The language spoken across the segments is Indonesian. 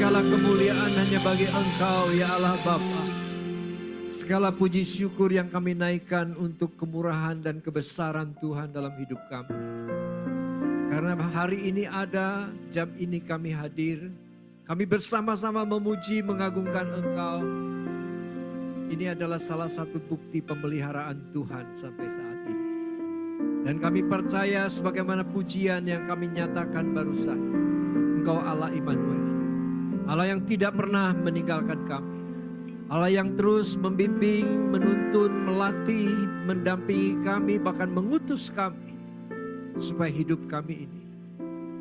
Segala kemuliaan hanya bagi Engkau ya Allah Bapa. Segala puji syukur yang kami naikkan untuk kemurahan dan kebesaran Tuhan dalam hidup kami. Karena hari ini ada, jam ini kami hadir. Kami bersama-sama memuji, mengagungkan Engkau. Ini adalah salah satu bukti pemeliharaan Tuhan sampai saat ini. Dan kami percaya sebagaimana pujian yang kami nyatakan barusan. Engkau Allah Immanuel. Allah yang tidak pernah meninggalkan kami. Allah yang terus membimbing, menuntun, melatih, mendampingi kami, bahkan mengutus kami. Supaya hidup kami ini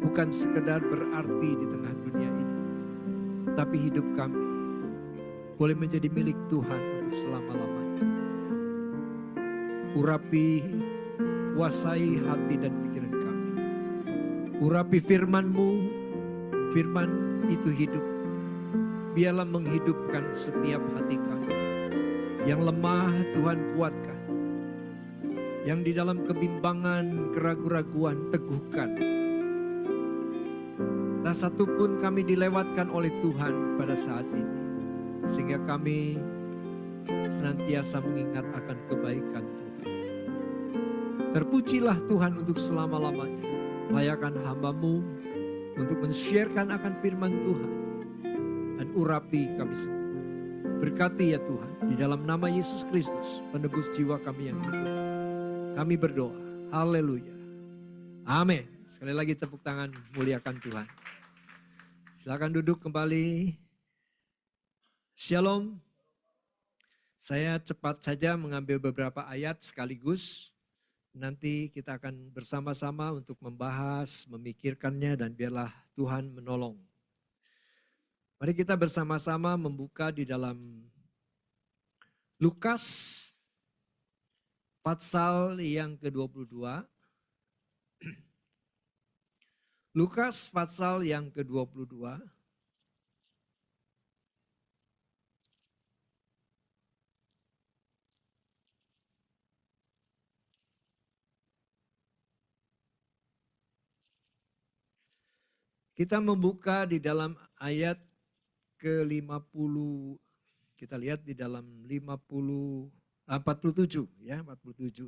bukan sekedar berarti di tengah dunia ini. Tapi hidup kami boleh menjadi milik Tuhan untuk selama-lamanya. Urapi, kuasai hati dan pikiran kami. Urapi firman-Mu, firman itu hidup. Biarlah menghidupkan setiap hati kami. Yang lemah Tuhan kuatkan. Yang di dalam kebimbangan, keraguan-raguan teguhkan. Tak satu pun kami dilewatkan oleh Tuhan pada saat ini. Sehingga kami senantiasa mengingat akan kebaikan Tuhan. Terpujilah Tuhan untuk selama-lamanya. Layakan hamba-Mu untuk men-sharekan akan firman Tuhan. Dan urapi kami semua. Berkati ya Tuhan, di dalam nama Yesus Kristus, penebus jiwa kami yang hidup. Kami berdoa, haleluya. Amin. Sekali lagi tepuk tangan, muliakan Tuhan. Silakan duduk kembali. Shalom. Saya cepat saja mengambil beberapa ayat sekaligus. Nanti kita akan bersama-sama untuk membahas, memikirkannya, dan biarlah Tuhan menolong. Mari kita bersama-sama membuka di dalam Lukas pasal yang ke-22. Lukas pasal yang ke-22. Kita membuka di dalam ayat ke-50, kita lihat di dalam 47 ya, 47.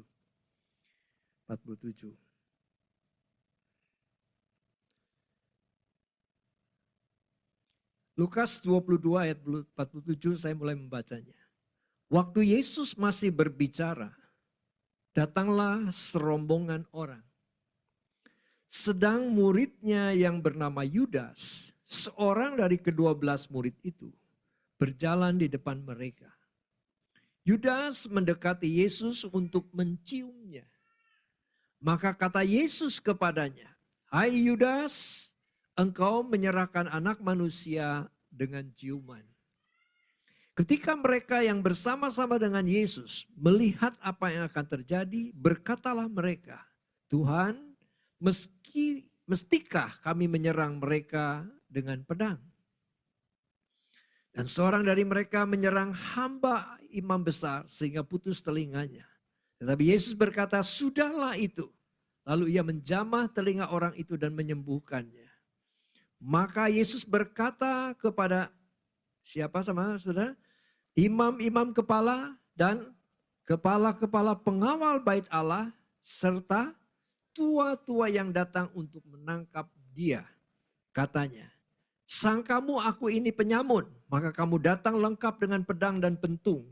Lukas 22 ayat 47 saya mulai membacanya. Waktu Yesus masih berbicara, datanglah serombongan orang. Sedang muridnya yang bernama Yudas, seorang dari ke-12 murid itu, berjalan di depan mereka. Yudas mendekati Yesus untuk menciumnya. Maka kata Yesus kepadanya, "Hai Yudas, engkau menyerahkan anak manusia dengan ciuman." Ketika mereka yang bersama-sama dengan Yesus melihat apa yang akan terjadi, berkatalah mereka, "Tuhan, mestikah kami menyerang mereka dengan pedang?" Dan seorang dari mereka menyerang hamba imam besar sehingga putus telinganya. Tetapi Yesus berkata, "Sudahlah itu." Lalu ia menjamah telinga orang itu dan menyembuhkannya. Maka Yesus berkata kepada siapa sama saudara? Imam-imam kepala dan kepala-kepala pengawal bait Allah serta tua-tua yang datang untuk menangkap dia. Katanya, "Sangkamu aku ini penyamun, maka kamu datang lengkap dengan pedang dan pentung.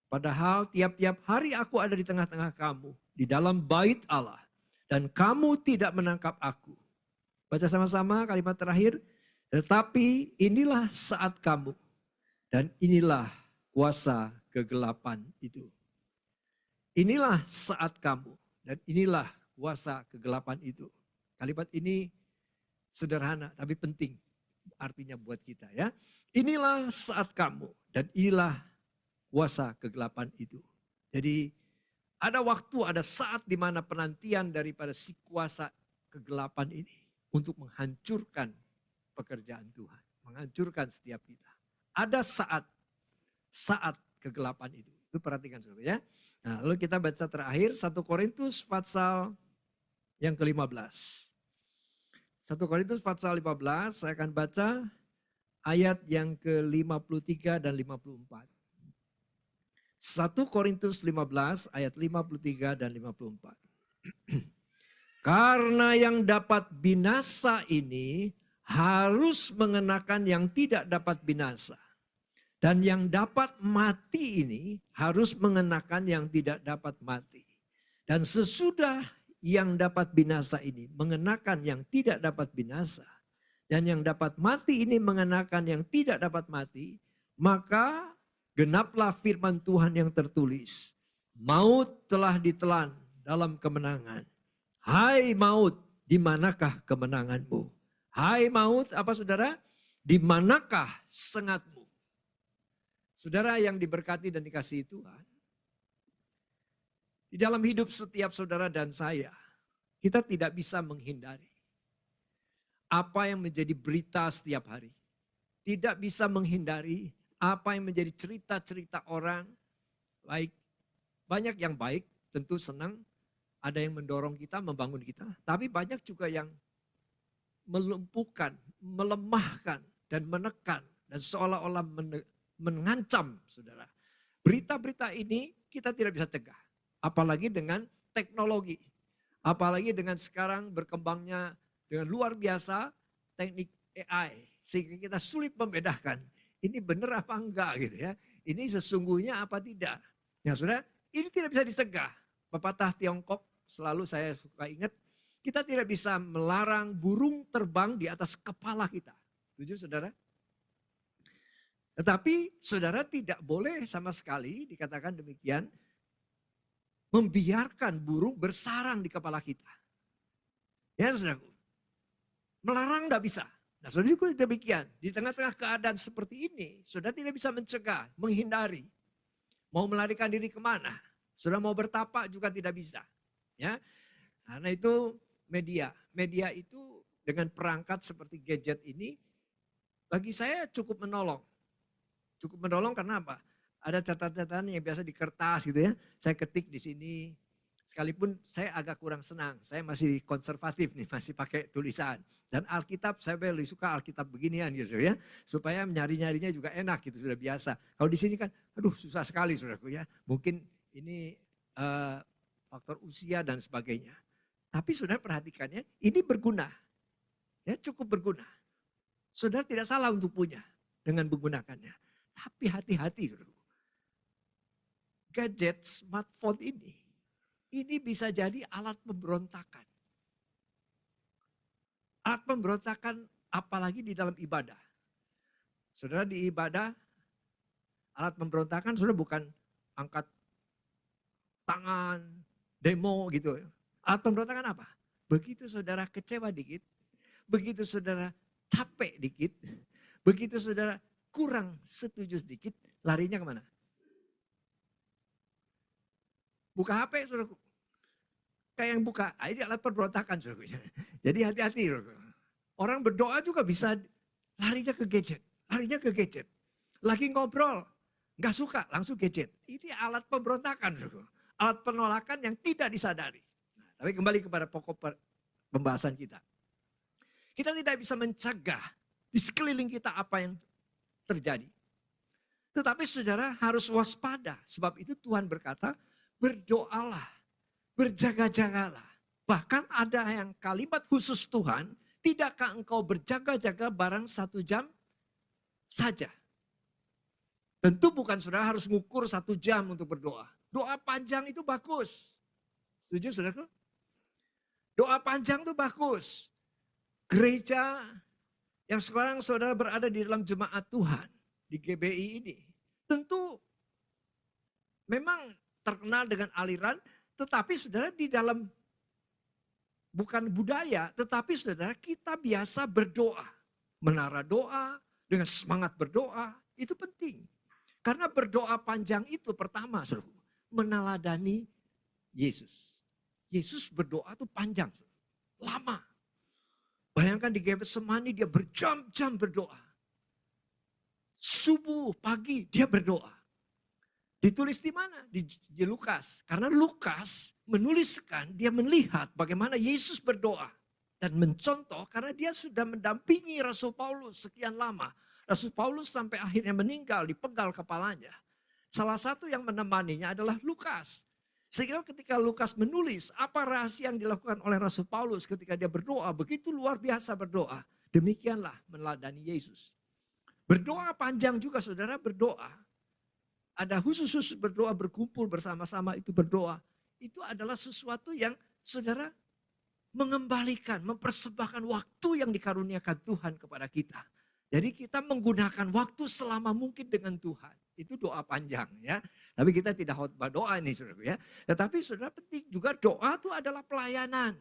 Padahal tiap-tiap hari aku ada di tengah-tengah kamu, di dalam bait Allah. Dan kamu tidak menangkap aku." Baca sama-sama kalimat terakhir. "Tetapi inilah saat kamu, dan inilah kuasa kegelapan itu." Inilah saat kamu, dan inilah kuasa kegelapan itu. Kalimat ini sederhana tapi penting artinya buat kita ya. Inilah saat kamu dan inilah kuasa kegelapan itu. Jadi ada waktu, ada saat di mana penantian daripada si kuasa kegelapan ini untuk menghancurkan pekerjaan Tuhan, menghancurkan setiap kita. Ada saat kegelapan itu. Itu perhatikan saudara ya. Nah, lalu kita baca terakhir 1 Korintus pasal yang ke-15. 1 Korintus pasal 15 saya akan baca ayat yang ke-53 dan 54. 1 Korintus 15 ayat 53 dan 54. Karena yang dapat binasa ini harus mengenakan yang tidak dapat binasa. Dan yang dapat mati ini harus mengenakan yang tidak dapat mati. Dan sesudah yang dapat binasa ini mengenakan yang tidak dapat binasa. Dan yang dapat mati ini mengenakan yang tidak dapat mati. Maka genaplah firman Tuhan yang tertulis. Maut telah ditelan dalam kemenangan. Hai maut, di manakah kemenanganmu? Hai maut, apa saudara? Di manakah sengatmu? Saudara yang diberkati dan dikasihi Tuhan. Di dalam hidup setiap saudara dan saya, kita tidak bisa menghindari apa yang menjadi berita setiap hari. Tidak bisa menghindari apa yang menjadi cerita-cerita orang. Baik, banyak yang baik, tentu senang. Ada yang mendorong kita, membangun kita. Tapi banyak juga yang melumpuhkan, melemahkan, dan menekan. Dan seolah-olah mengancam, saudara. Berita-berita ini kita tidak bisa cegah. Apalagi dengan teknologi. Apalagi dengan sekarang berkembangnya dengan luar biasa teknik AI. Sehingga kita sulit membedakan. Ini benar apa enggak gitu ya. Ini sesungguhnya apa tidak. Ya saudara, ini tidak bisa dicegah. Pepatah Tiongkok selalu saya suka ingat. Kita tidak bisa melarang burung terbang di atas kepala kita. Setuju saudara? Tetapi saudara tidak boleh sama sekali dikatakan demikian. Membiarkan burung bersarang di kepala kita. Ya saudaraku. Melarang tidak bisa. Nah saudara juga demikian. Di tengah-tengah keadaan seperti ini. Saudara tidak bisa mencegah, menghindari. Mau melarikan diri kemana? Saudara mau bertapak juga tidak bisa. Ya, karena itu media itu dengan perangkat seperti gadget ini bagi saya cukup menolong. Cukup menolong karena apa? Ada catatan-catatan yang biasa di kertas gitu ya. Saya ketik di sini. Sekalipun saya agak kurang senang. Saya masih konservatif nih, masih pakai tulisan. Dan Alkitab saya lebih suka Alkitab beginian gitu ya. Supaya nyari-nyarinya juga enak gitu, sudah biasa. Kalau di sini kan aduh susah sekali saudaraku ya. Mungkin ini faktor usia dan sebagainya. Tapi saudara perhatikannya, ini berguna. Ya, cukup berguna. Saudara tidak salah untuk punya dengan menggunakannya. Tapi hati-hati. Gadget, smartphone ini bisa jadi alat pemberontakan. Alat pemberontakan apalagi di dalam ibadah. Saudara di ibadah, alat pemberontakan saudara bukan angkat tangan, demo gitu. Alat pemberontakan apa? Begitu saudara kecewa dikit, begitu saudara capek dikit, begitu saudara kurang setuju sedikit, larinya kemana? Buka HP, saudara. Kayak yang buka, ini alat pemberontakan, saudara. Jadi hati-hati. Orang berdoa juga bisa larinya ke gadget, larinya ke gadget. Lagi ngobrol, nggak suka, langsung gadget. Ini alat pemberontakan, saudara. Alat penolakan yang tidak disadari. Tapi kembali kepada pokok pembahasan kita. Kita tidak bisa mencegah di sekeliling kita apa yang terjadi. Tetapi saudara harus waspada. Sebab itu Tuhan berkata, berdoalah, berjaga-jagalah. Bahkan ada yang kalimat khusus Tuhan, tidakkah engkau berjaga-jaga barang 1 jam saja? Tentu bukan saudara harus ngukur 1 jam untuk berdoa. Doa panjang itu bagus. Setuju saudara? Doa panjang itu bagus. Gereja yang sekarang saudara berada di dalam jemaat Tuhan, di GBI ini, tentu memang terkenal dengan aliran, tetapi saudara di dalam bukan budaya, tetapi saudara kita biasa berdoa. Menara doa, dengan semangat berdoa, itu penting. Karena berdoa panjang itu pertama, saudara, meneladani Yesus. Yesus berdoa itu panjang, lama. Bayangkan di Getsemani dia berjam-jam berdoa. Subuh, pagi dia berdoa. Ditulis di mana? Di Lukas. Karena Lukas menuliskan, dia melihat bagaimana Yesus berdoa. Dan mencontoh karena dia sudah mendampingi Rasul Paulus sekian lama. Rasul Paulus sampai akhirnya meninggal, dipenggal kepalanya. Salah satu yang menemaninya adalah Lukas. Sehingga ketika Lukas menulis apa rahasia yang dilakukan oleh Rasul Paulus ketika dia berdoa, begitu luar biasa berdoa. Demikianlah meneladani Yesus. Berdoa panjang juga saudara, berdoa. Ada khusus berdoa, berkumpul bersama-sama itu berdoa. Itu adalah sesuatu yang saudara mengembalikan, mempersembahkan waktu yang dikaruniakan Tuhan kepada kita. Jadi kita menggunakan waktu selama mungkin dengan Tuhan. Itu doa panjang ya. Tapi kita tidak khotbah doa ini saudara ya. Tetapi saudara penting juga doa itu adalah pelayanan.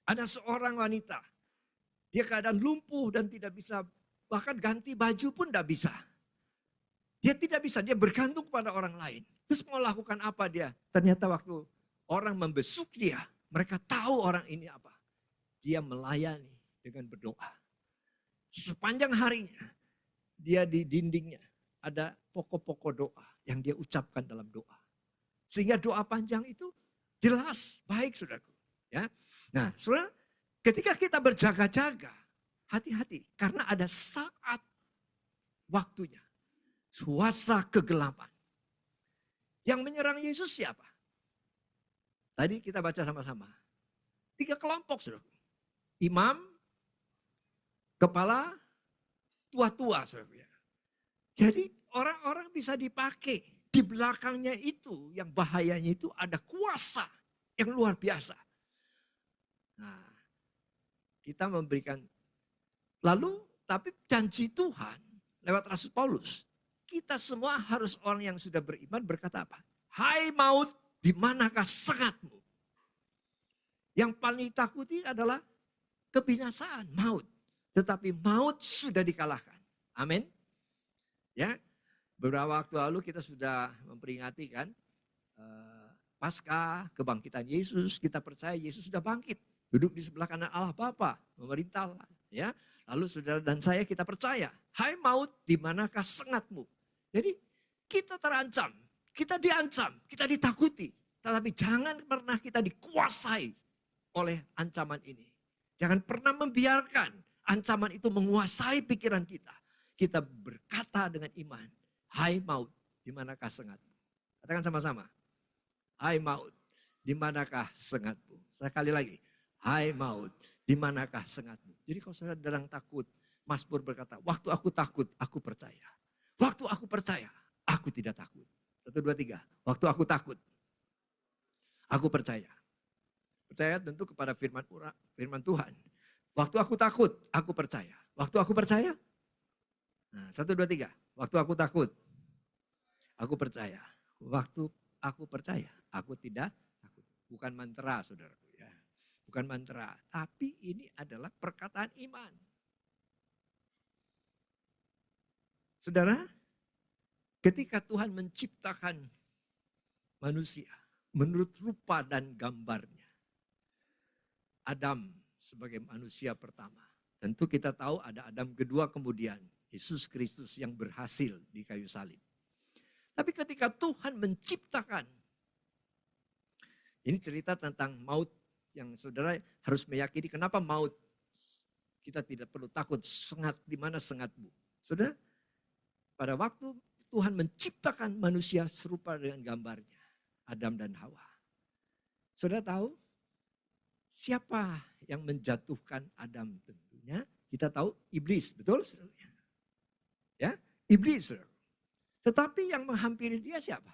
Ada seorang wanita. Dia keadaan lumpuh dan tidak bisa, bahkan ganti baju pun tidak bisa. Dia tidak bisa, dia bergantung pada orang lain. Terus mau lakukan apa dia? Ternyata waktu orang membesuk dia, mereka tahu orang ini apa. Dia melayani dengan berdoa. Sepanjang harinya, dia di dindingnya ada pokok-pokok doa yang dia ucapkan dalam doa. Sehingga doa panjang itu jelas, baik saudaraku. Ya. Nah saudara, ketika kita berjaga-jaga, hati-hati. Karena ada saat waktunya. Suasa kegelapan. Yang menyerang Yesus siapa? Tadi kita baca sama-sama. 3 kelompok saudaraku. Imam, kepala, tua-tua saudaraku ya. Jadi orang-orang bisa dipakai. Di belakangnya itu, yang bahayanya itu ada kuasa yang luar biasa. Nah, kita memberikan, lalu tapi janji Tuhan lewat Rasul Paulus. Kita semua harus orang yang sudah beriman berkata apa? Hai maut, di manakah sengatmu? Yang paling ditakuti adalah kebinasaan, maut. Tetapi maut sudah dikalahkan. Amin. Ya, beberapa waktu lalu kita sudah memperingati kan Paskah, kebangkitan Yesus. Kita percaya Yesus sudah bangkit, duduk di sebelah kanan Allah Bapa, memerintah. Ya, lalu saudara dan saya kita percaya, hai maut, di manakah sengatmu? Jadi kita terancam, kita diancam, kita ditakuti. Tetapi jangan pernah kita dikuasai oleh ancaman ini. Jangan pernah membiarkan ancaman itu menguasai pikiran kita. Kita berkata dengan iman, hai maut, di manakah sengatmu? Katakan sama-sama, hai maut, di manakah sengatmu? Sekali lagi, hai maut, di manakah sengatmu? Jadi kalau saudara sedang takut, Mazmur berkata, waktu aku takut, aku percaya. Waktu aku percaya, aku tidak takut. 1, 2, 3. Waktu aku takut, aku percaya. Percaya tentu kepada firman Tuhan. Waktu aku takut, aku percaya. Waktu aku percaya. Nah, 1, 2, 3. Waktu aku takut, aku percaya. Waktu aku percaya, aku tidak takut. Bukan mantra saudaraku ya. Bukan mantra. Tapi ini adalah perkataan iman. Saudara, ketika Tuhan menciptakan manusia menurut rupa dan gambarnya. Adam sebagai manusia pertama. Tentu kita tahu ada Adam kedua kemudian. Yesus Kristus yang berhasil di kayu salib. Tapi ketika Tuhan menciptakan. Ini cerita tentang maut yang saudara harus meyakini kenapa maut. Kita tidak perlu takut, sengat di mana sengatmu. Saudara, pada waktu Tuhan menciptakan manusia serupa dengan gambarnya. Adam dan Hawa. Saudara tahu siapa yang menjatuhkan Adam tentunya? Kita tahu iblis, betul? Ya, iblis. Saudara. Tetapi yang menghampiri dia siapa?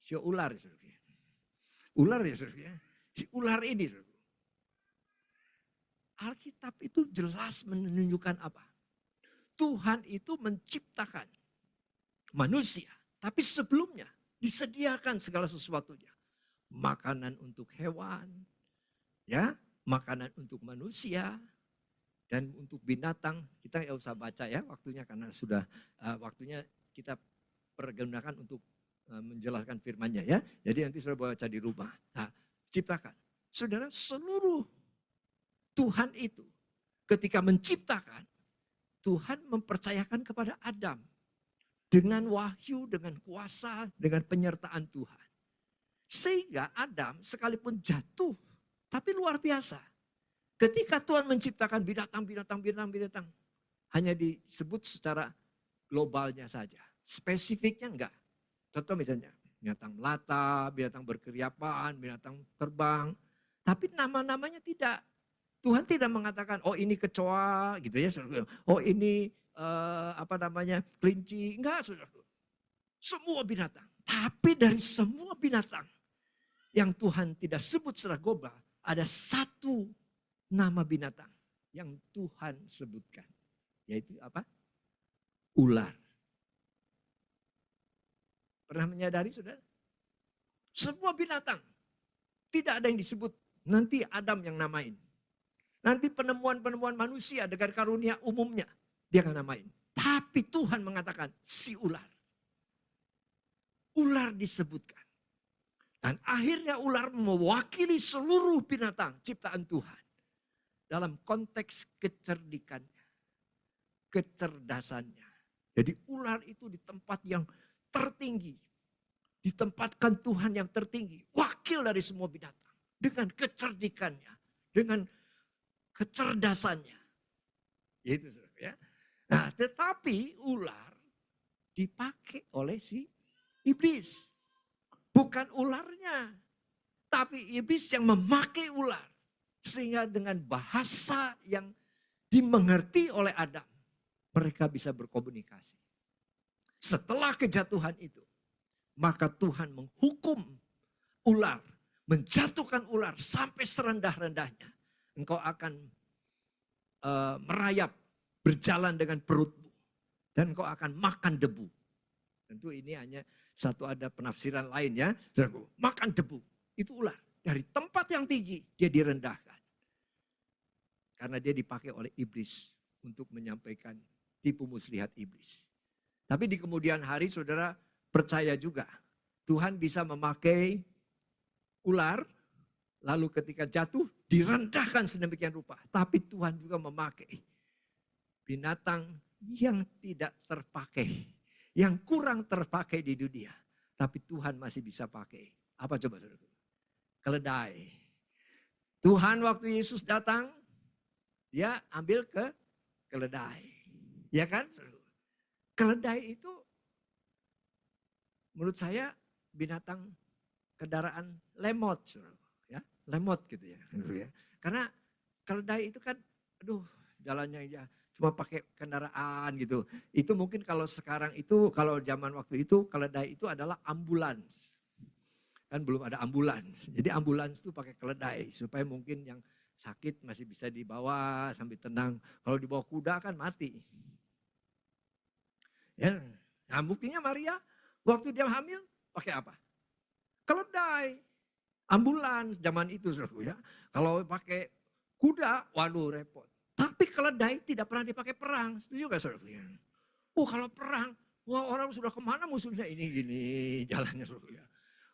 Si ular. Saudara. Ular ya saudara. Si ular ini. Saudara. Alkitab itu jelas menunjukkan apa? Tuhan itu menciptakan manusia. Tapi sebelumnya disediakan segala sesuatunya. Makanan untuk hewan, ya, makanan untuk manusia, dan untuk binatang. Kita nggak usah baca ya waktunya karena sudah waktunya kita pergunakan untuk menjelaskan firman-Nya ya. Jadi nanti saudara baca di rumah. Nah, ciptakan. Saudara, seluruh Tuhan itu ketika menciptakan, Tuhan mempercayakan kepada Adam. Dengan wahyu, dengan kuasa, dengan penyertaan Tuhan. Sehingga Adam sekalipun jatuh, tapi luar biasa. Ketika Tuhan menciptakan binatang, hanya disebut secara globalnya saja. Spesifiknya enggak. Contoh misalnya, binatang melata, binatang berkeriapan, binatang terbang. Tapi nama-namanya tidak. Tuhan tidak mengatakan, oh ini kecoa gitu ya. Oh ini kelinci. Enggak, saudara. Semua binatang. Tapi dari semua binatang yang Tuhan tidak sebut secara global, ada satu nama binatang yang Tuhan sebutkan. Yaitu apa? Ular. Pernah menyadari saudara? Semua binatang. Tidak ada yang disebut. Nanti Adam yang namain. Nanti penemuan-penemuan manusia dengan karunia umumnya. Dia akan namain. Tapi Tuhan mengatakan si ular. Ular disebutkan. Dan akhirnya ular mewakili seluruh binatang ciptaan Tuhan. Dalam konteks kecerdikannya. Kecerdasannya. Jadi ular itu di tempat yang tertinggi. Ditempatkan Tuhan yang tertinggi. Wakil dari semua binatang. Dengan kecerdikannya. Dengan kecerdasannya. Itu ya. Nah tetapi ular dipakai oleh si iblis. Bukan ularnya. Tapi iblis yang memakai ular. Sehingga dengan bahasa yang dimengerti oleh Adam. Mereka bisa berkomunikasi. Setelah kejatuhan itu. Maka Tuhan menghukum ular. Menjatuhkan ular sampai serendah-rendahnya. Engkau akan merayap. Berjalan dengan perutmu. Dan engkau akan makan debu. Tentu ini hanya satu ada penafsiran lain ya. Makan debu. Itu ular. Dari tempat yang tinggi dia direndahkan. Karena dia dipakai oleh iblis. Untuk menyampaikan tipu muslihat iblis. Tapi di kemudian hari saudara percaya juga. Tuhan bisa memakai ular. Lalu ketika jatuh direndahkan sedemikian rupa. Tapi Tuhan juga memakai binatang yang tidak terpakai. Yang kurang terpakai di dunia. Tapi Tuhan masih bisa pakai. Apa coba saudara? Keledai. Tuhan waktu Yesus datang. Dia ambil ke keledai. Ya kan? Keledai itu menurut saya binatang kendaraan lemot. Ya, lemot gitu ya. Karena keledai itu kan aduh jalannya aja. Cuma pakai kendaraan gitu. Itu mungkin kalau sekarang itu, kalau zaman waktu itu, keledai itu adalah ambulans. Kan belum ada ambulans. Jadi ambulans itu pakai keledai. Supaya mungkin yang sakit masih bisa dibawa sambil tenang. Kalau dibawa kuda kan mati. Ya. Nah buktinya Maria, waktu dia hamil, pakai apa? Keledai. Ambulans zaman itu. Ya. Kalau pakai kuda, waduh repot. Tapi keledai tidak pernah dipakai perang. Setuju gak saudara? Oh kalau perang, wah orang sudah kemana musuhnya ini gini jalannya saudara.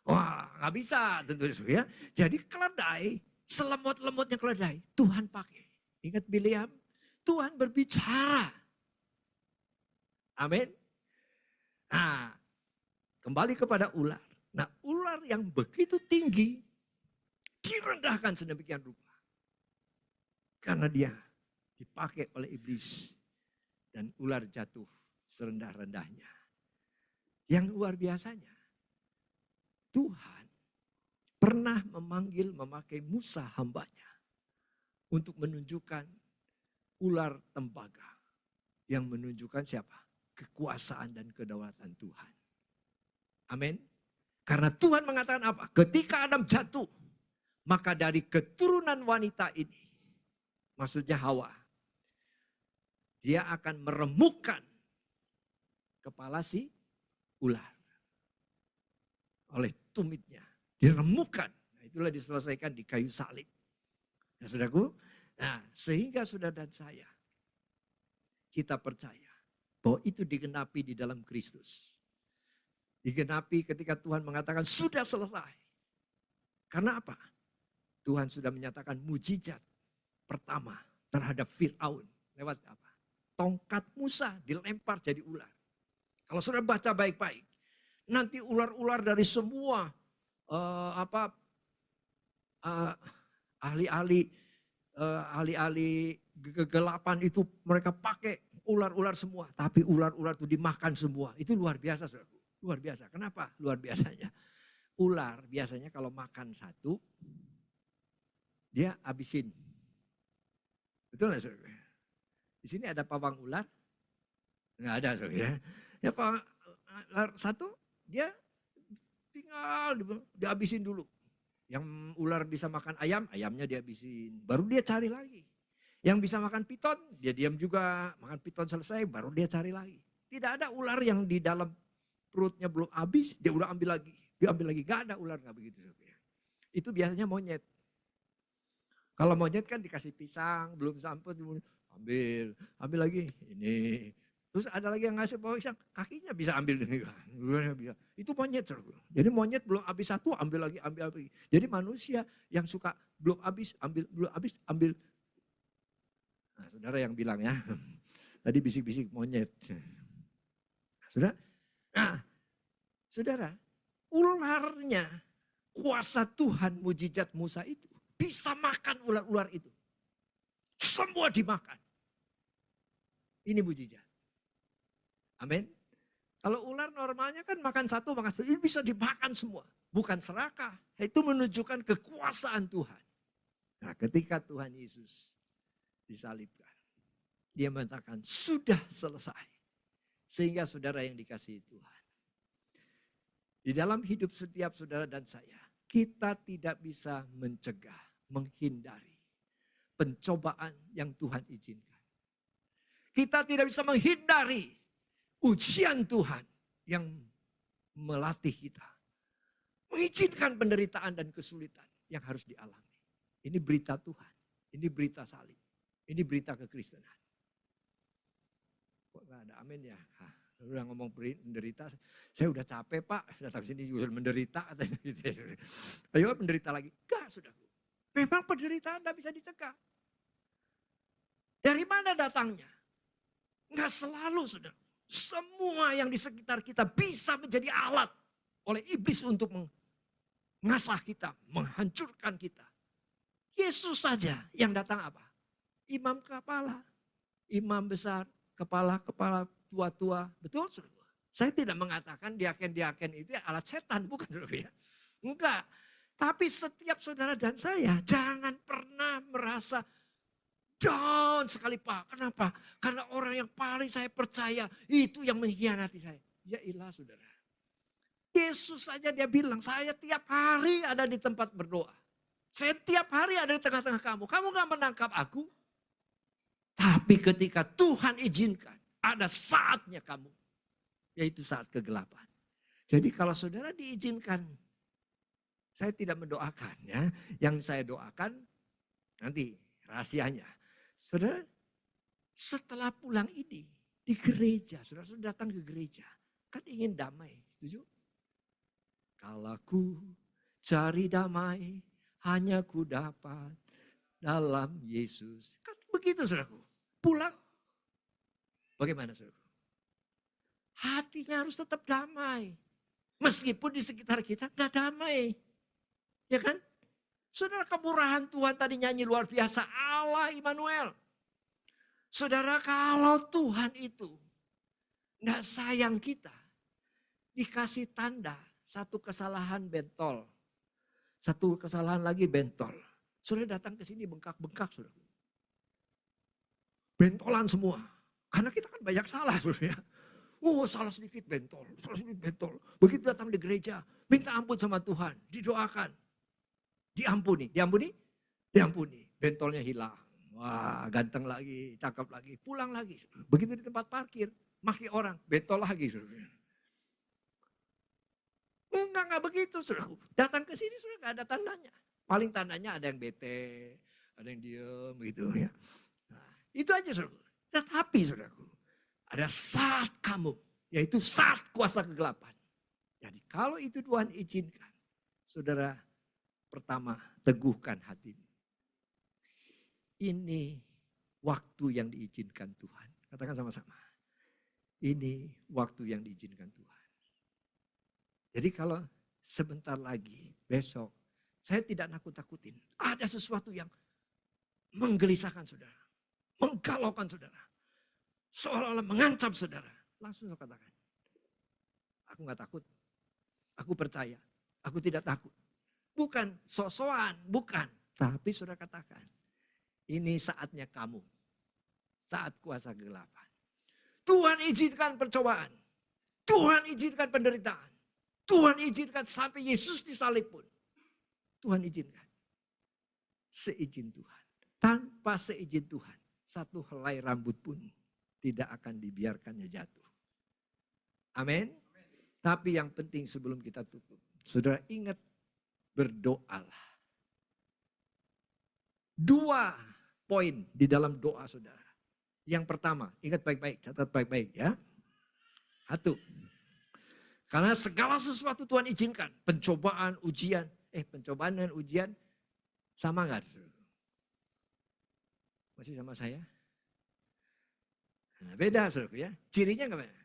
Wah gak bisa tentu ya. Jadi keledai, selemot-lemotnya keledai, Tuhan pakai. Ingat Bileam? Tuhan berbicara. Amin. Nah kembali kepada ular. Nah ular yang begitu tinggi, direndahkan sedemikian rupa. Karena dia dipakai oleh iblis. Dan ular jatuh serendah-rendahnya. Yang luar biasanya. Tuhan pernah memakai Musa hambanya. Untuk menunjukkan ular tembaga. Yang menunjukkan siapa? Kekuasaan dan kedaulatan Tuhan. Amin. Karena Tuhan mengatakan apa? Ketika Adam jatuh. Maka dari keturunan wanita ini. Maksudnya Hawa. Dia akan meremukkan kepala si ular. Oleh tumitnya. Diremukkan. Nah, itulah diselesaikan di kayu salib. Nah saudaraku. Nah sehingga saudara dan saya. Kita percaya. Bahwa itu digenapi di dalam Kristus. Digenapi ketika Tuhan mengatakan sudah selesai. Karena apa? Tuhan sudah menyatakan mujizat pertama terhadap Fir'aun. Lewat apa? Tongkat Musa dilempar jadi ular. Kalau saudara baca baik-baik. Nanti ular-ular dari semua ahli-ahli kegelapan itu mereka pakai ular-ular semua. Tapi ular-ular itu dimakan semua. Itu luar biasa, saudaraku. Luar biasa. Kenapa luar biasanya? Ular biasanya kalau makan satu, dia habisin. Betul nggak, saudara? Di sini ada pawang ular? Nggak ada, saudara. Ya pawang ular satu, dia tinggal dihabisin dulu. Yang ular bisa makan ayam, ayamnya dihabisin. Baru dia cari lagi. Yang bisa makan piton, dia diam juga. Makan piton selesai, baru dia cari lagi. Tidak ada ular yang di dalam perutnya belum habis, dia udah ambil lagi. Dia ambil lagi, gak ada ular gak begitu. Itu biasanya monyet. Kalau monyet kan dikasih pisang, belum sampai, ambil lagi. Ini. Terus ada lagi yang ngasih bawa pisang, kakinya bisa ambil. Itu monyet. Jadi monyet belum habis satu, ambil lagi. Jadi manusia yang suka belum habis, ambil. Nah, saudara yang bilang ya, tadi bisik-bisik monyet. Saudara, ularnya, kuasa Tuhan mujizat Musa itu bisa makan ular-ular itu. Semua dimakan. Ini mujizat. Amin. Kalau ular normalnya kan makan satu, ini bisa dimakan semua. Bukan serakah, itu menunjukkan kekuasaan Tuhan. Nah, ketika Tuhan Yesus disalibkan, dia mengatakan sudah selesai. Sehingga saudara yang dikasihi Tuhan, di dalam hidup setiap saudara dan saya, kita tidak bisa mencegah, menghindari pencobaan yang Tuhan izinkan. Kita tidak bisa menghindari ujian Tuhan yang melatih kita. Mengizinkan penderitaan dan kesulitan yang harus dialami. Ini berita Tuhan, ini berita salib, ini berita kekristenan. Kok gak ada amin ya? Udah ngomong menderita, saya udah capek Pak, datang sini juga menderita. Ayo menderita lagi. Enggak, saudaraku. Memang penderitaan tidak bisa dicegah. Dari mana datangnya? Enggak selalu, saudara. Semua yang di sekitar kita bisa menjadi alat oleh iblis untuk mengasah kita, menghancurkan kita. Yesus saja yang datang apa? Imam kepala, imam besar, kepala-kepala tua-tua. Betul, saudara? Saya tidak mengatakan diaken-diaken itu alat setan, bukan, saudara ya. Enggak. Tapi setiap saudara dan saya jangan pernah merasa down sekali Pak. Kenapa? Karena orang yang paling saya percaya itu yang mengkhianati saya. Ya ilah saudara. Yesus saja dia bilang, saya tiap hari ada di tempat berdoa. Saya tiap hari ada di tengah-tengah kamu. Kamu gak menangkap aku. Tapi ketika Tuhan izinkan, ada saatnya kamu. Yaitu saat kegelapan. Jadi kalau saudara diizinkan, saya tidak mendoakan ya. Yang saya doakan nanti rahasianya. Saudara setelah pulang ini di gereja, saudara datang ke gereja. Kan ingin damai, setuju? Kalau ku cari damai, hanya ku dapat dalam Yesus. Kan begitu saudaraku. Pulang. Bagaimana saudaraku? Hatinya harus tetap damai. Meskipun di sekitar kita gak damai. Ya kan? Saudara kemurahan Tuhan tadi nyanyi luar biasa. Allah Immanuel. Saudara kalau Tuhan itu gak sayang kita. Dikasih tanda. Satu kesalahan bentol. Satu kesalahan lagi bentol. Saudara datang ke sini bengkak-bengkak saudara. Bentolan semua. Karena kita kan banyak salah saudara ya. Oh salah sedikit bentol, salah sedikit bentol. Begitu datang di gereja, minta ampun sama Tuhan, didoakan. Diampuni. Bentolnya hilang. Wah ganteng lagi, cakep lagi, pulang lagi. Begitu di tempat parkir, maki orang, bentol lagi saudara. Enggak begitu saudaraku. Datang ke sini sudah gak ada tandanya. Paling tandanya ada yang bete, ada yang diem gitu ya. Nah, itu aja saudaraku. Tetapi saudaraku, ada saat kamu, yaitu saat kuasa kegelapan. Jadi kalau itu Tuhan izinkan, saudara pertama teguhkan hatimu. Ini waktu yang diizinkan Tuhan. Katakan sama-sama. Ini waktu yang diizinkan Tuhan. Jadi kalau sebentar lagi, besok, saya tidak nakut-nakutin. Ada sesuatu yang menggelisahkan saudara. Menggalaukan saudara. seolah-olah mengancam saudara. Langsung saudara katakan, aku gak takut, aku percaya, aku tidak takut. Bukan sok-sokan, bukan. Tapi saudara katakan, ini saatnya kamu, saat kuasa kegelapan. Tuhan izinkan percobaan, Tuhan izinkan penderitaan, Tuhan izinkan sampai Yesus disalib pun. Tuhan izinkan. Seizin Tuhan. Tanpa seizin Tuhan, satu helai rambut pun tidak akan dibiarkannya jatuh. Amin. Tapi yang penting sebelum kita tutup, saudara ingat, berdoalah. 2 poin di dalam doa saudara. Yang pertama, ingat baik-baik, catat baik-baik ya. 1. Karena segala sesuatu Tuhan izinkan. Pencobaan, ujian. Pencobaan dan ujian sama enggak? Masih sama saya? Nah, beda saudaraku ya. Cirinya gimana?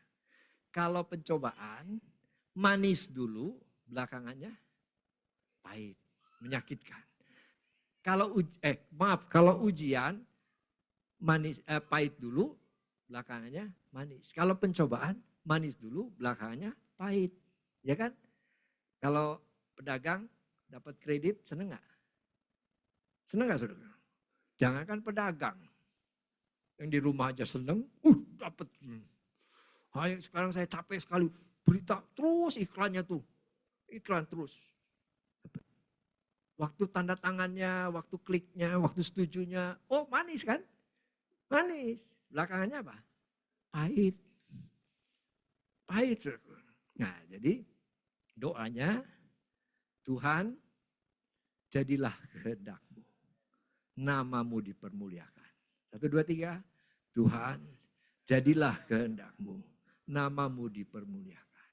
Kalau pencobaan, manis dulu, belakangannya pahit, menyakitkan. Kalau ujian, pahit dulu, belakangannya manis. Kalau pencobaan, manis dulu, belakangannya pahit. Ya kan? Kalau pedagang dapat kredit, seneng gak? Seneng gak saudara? Jangankan pedagang. Yang di rumah aja seneng, dapat. Sekarang saya capek sekali, berita terus iklannya tuh. Iklan terus. Waktu tanda tangannya, waktu kliknya, waktu setujunya, manis kan? Manis. Belakangannya apa? Pahit. Pahit. Nah jadi doanya, Tuhan jadilah kehendak-Mu. Namamu dipermuliakan. 1, 2, 3. Tuhan jadilah kehendak-Mu. Namamu dipermuliakan.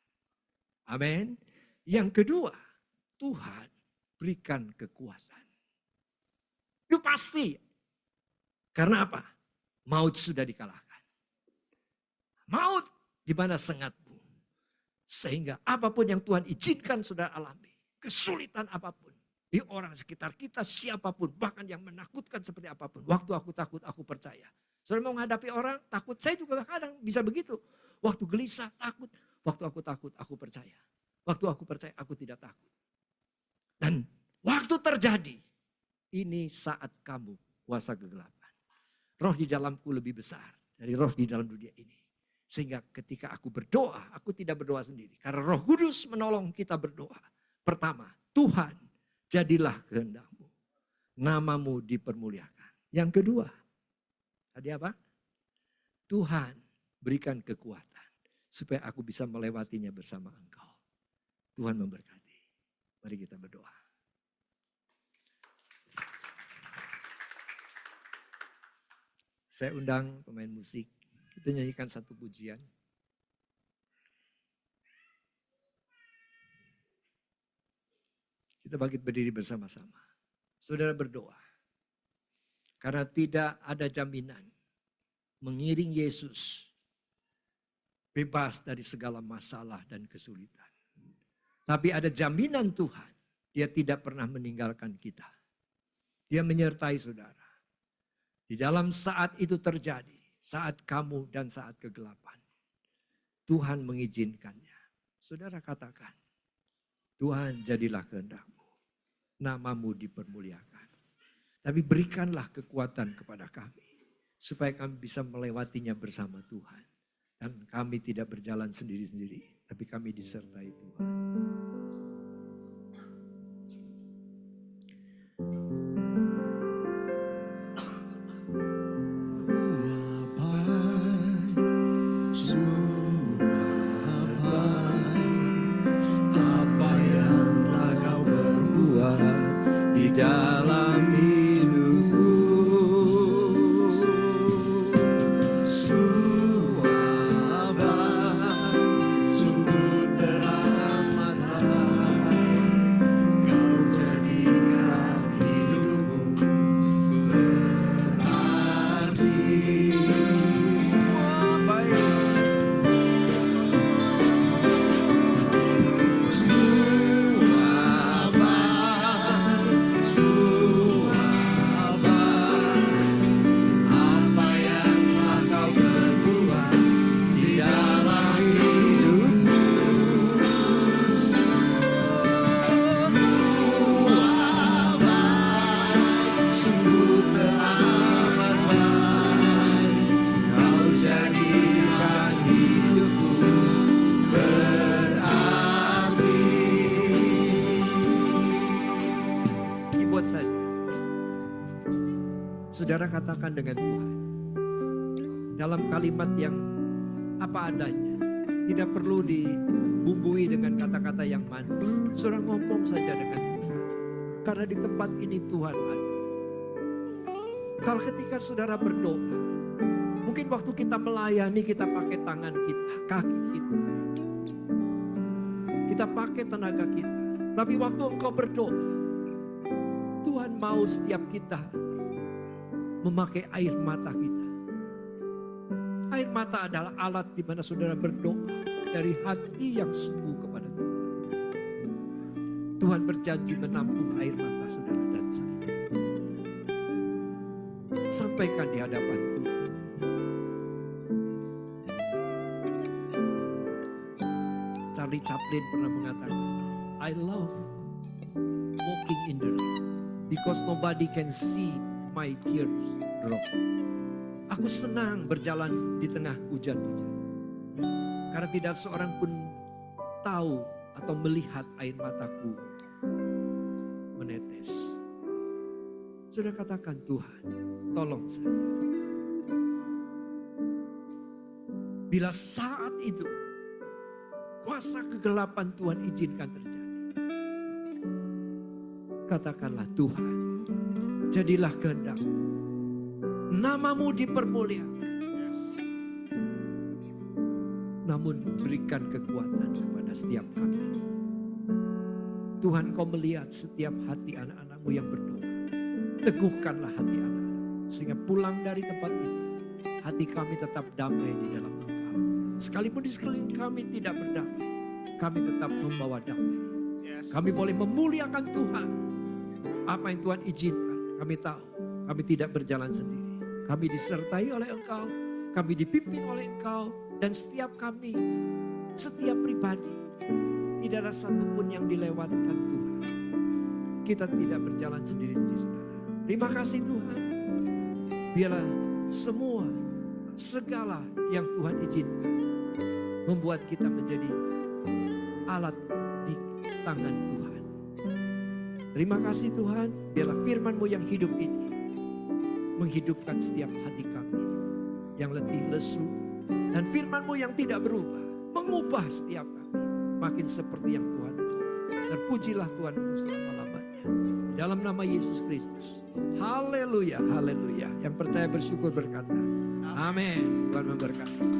Amin. Yang kedua, Tuhan berikan kekuatan. Itu pasti. Karena apa? Maut sudah dikalahkan. Maut di mana sengatmu. Sehingga apapun yang Tuhan izinkan sudah alami. Kesulitan apapun. Di orang sekitar kita, siapapun. Bahkan yang menakutkan seperti apapun. Waktu aku takut, aku percaya. Saudara mau menghadapi orang takut. Saya juga kadang bisa begitu. Waktu gelisah, takut. Waktu aku takut, aku percaya. Waktu aku percaya, aku tidak takut. Dan waktu terjadi, ini saat kamu kuasa kegelapan. Roh di dalamku lebih besar dari roh di dalam dunia ini. Sehingga ketika aku berdoa, aku tidak berdoa sendiri. Karena Roh Kudus menolong kita berdoa. Pertama, Tuhan jadilah kehendak-Mu. Namamu dipermuliakan. Yang kedua, tadi apa? Tuhan berikan kekuatan supaya aku bisa melewatinya bersama Engkau. Tuhan memberkati. Mari kita berdoa. Saya undang pemain musik. Kita nyanyikan satu pujian. Kita bangkit berdiri bersama-sama. Saudara berdoa. Karena tidak ada jaminan mengiring Yesus bebas dari segala masalah dan kesulitan. Tapi ada jaminan Tuhan. Dia tidak pernah meninggalkan kita. Dia menyertai saudara. Di dalam saat itu terjadi, saat kamu dan saat kegelapan, Tuhan mengizinkannya. Saudara katakan, Tuhan jadilah kehendak-Mu, namamu dipermuliakan. Tapi berikanlah kekuatan kepada kami, supaya kami bisa melewatinya bersama Tuhan. Dan kami tidak berjalan sendiri-sendiri, tapi kami disertai Tuhan. Saudara katakan dengan Tuhan. Dalam kalimat yang apa adanya. Tidak perlu dibumbui dengan kata-kata yang manis. Saudara ngomong saja dengan Tuhan. Karena di tempat ini Tuhan ada. Kalau ketika saudara berdoa, mungkin waktu kita melayani kita pakai tangan kita, kaki kita. Kita pakai tenaga kita. Tapi waktu engkau berdoa, Tuhan mau setiap kita memakai air mata kita. Air mata adalah alat di mana saudara berdoa dari hati yang sungguh kepada Tuhan. Tuhan berjanji menampung air mata saudara dan saya. Sampaikan di hadapan Tuhan. Charlie Chaplin pernah mengatakan, I love walking in the rain because nobody can see my tears drop. Aku senang berjalan di tengah hujan-hujan. Karena tidak seorang pun tahu atau melihat air mataku menetes. Sudah katakan, Tuhan, tolong saya. Bila saat itu kuasa kegelapan Tuhan izinkan terjadi, katakanlah, Tuhan, jadilah kehendak-Mu. Namamu dipermuliakan. Namun berikan kekuatan kepada setiap kami. Tuhan, Kau melihat setiap hati anak-anak-Mu yang berdoa. Teguhkanlah hati anak-anak. Sehingga pulang dari tempat ini, hati kami tetap damai di dalam Engkau. Sekalipun di sekeliling kami tidak berdamai, kami tetap membawa damai. Kami boleh memuliakan Tuhan. Apa yang Tuhan izinkan, kami tahu. Kami tidak berjalan sendiri. Kami disertai oleh Engkau, kami dipimpin oleh Engkau, dan setiap kami, setiap pribadi, tidak ada satupun yang dilewatkan Tuhan. Kita tidak berjalan sendiri-sendiri, saudara. Terima kasih Tuhan. Biarlah semua, segala yang Tuhan izinkan, membuat kita menjadi alat di tangan Tuhan. Terima kasih Tuhan, biarlah firman-Mu yang hidup ini menghidupkan setiap hati kami yang letih lesu, dan firman-Mu yang tidak berubah mengubah setiap kami makin seperti yang Tuhan mau. Terpujilah Tuhan untuk selama-lamanya. Dalam nama Yesus Kristus. Haleluya, haleluya. Yang percaya bersyukur berkata, amin. Tuhan memberkati.